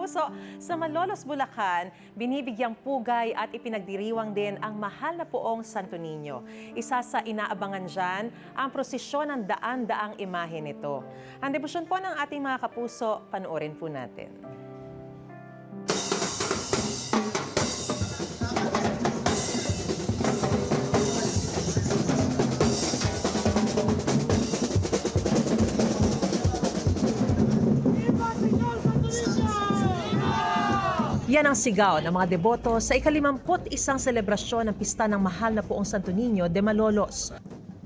kapuso, sa Malolos, Bulacan, binibigyang pugay at ipinagdiriwang din ang mahal na poong Santo Niño. Isa sa inaabangan dyan, ang prosesyon ng daan-daang imahe nito. Ang debosyon po ng ating mga kapuso, panoorin po natin. Yan ang sigaw ng mga deboto sa ika-51 selebrasyon ng pista ng mahal na poong Santo Niño de Malolos.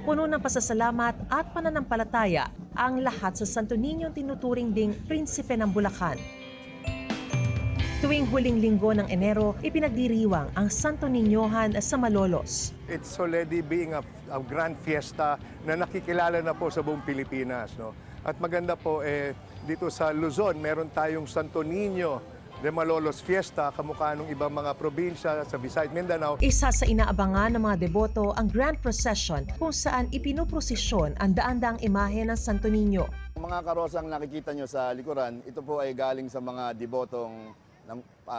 Puno ng pasasalamat at pananampalataya ang lahat sa Santo Niño tinuturing ding prinsipe ng Bulacan. Tuwing huling linggo ng Enero, ipinagdiriwang ang Santo Niñohan sa Malolos. It's already being a grand fiesta na nakikilala na po sa buong Pilipinas. No? At maganda po, dito sa Luzon, meron tayong Santo Niño de Malolos Fiesta, kamukha ng ibang mga probinsya sa Visayas, Mindanao. Isa sa inaabangan ng mga deboto ang Grand Procession kung saan ipinuprosesyon ang daan-daang imahe ng Santo Niño. Mga karosang nakikita nyo sa likuran, ito po ay galing sa mga debotong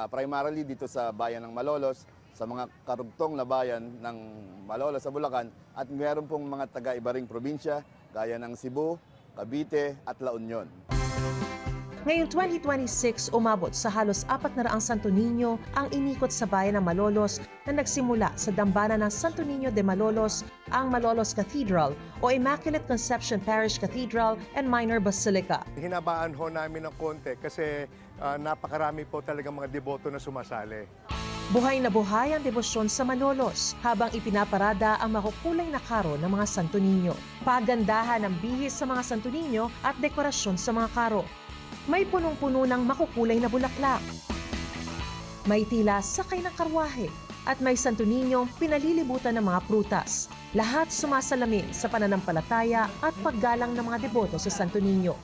primarily dito sa bayan ng Malolos, sa mga karugtong na bayan ng Malolos sa Bulacan, at meron pong mga taga-iba ring probinsya gaya ng Cebu, Cavite at La Union. Ngayong 2026, umabot sa halos 400 Santo Niño ang inikot sa bayan ng Malolos na nagsimula sa dambana ng Santo Niño de Malolos, ang Malolos Cathedral o Immaculate Conception Parish Cathedral and Minor Basilica. Hinabaan ho namin ng konti kasi napakarami po talaga mga deboto na sumasali. Buhay na buhay ang debosyon sa Malolos habang ipinaparada ang makukulay na karo ng mga Santo Niño. Pagandahan ng bihis sa mga Santo Niño at dekorasyon sa mga karo. May punong-puno ng makukulay na bulaklak. May tila sakay ng karwahe at may Santo Niñong pinalilibutan ng mga prutas. Lahat sumasalamin sa pananampalataya at paggalang ng mga deboto sa Santo Niño.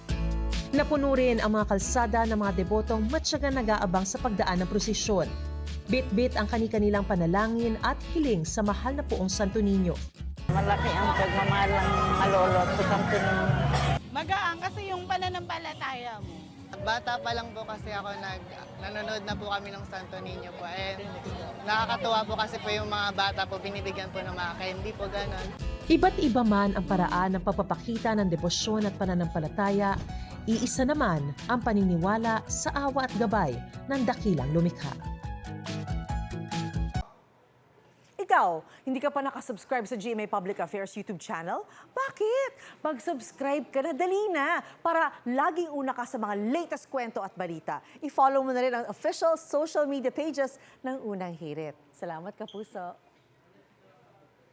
Napuno rin ang mga kalsada ng mga debotong matyagang nag-aabang sa pagdaan ng prosesyon. Bit-bit ang kani-kanilang panalangin at hiling sa mahal na poong Santo Niño. Malaki ang pagmamahal ng Malolos sa Santo Niño. Magaan kasi yung pananampalataya mo. Bata pa lang po kasi ako nanonood na po kami ng Santo Niño po. Nakakatuwa po kasi po yung mga bata po, binibigyan po ng mga candy po, gano'n. Iba't iba man ang paraan ng pagpapakita ng debosyon at pananampalataya, iisa naman ang paniniwala sa awa at gabay ng dakilang lumikha. Ikaw, hindi ka pa nakasubscribe sa GMA Public Affairs YouTube channel? Bakit? Mag-subscribe ka na, dali na, para laging una ka sa mga latest kwento at balita. I-follow mo na rin ang official social media pages ng Unang Hirit. Salamat, Kapuso!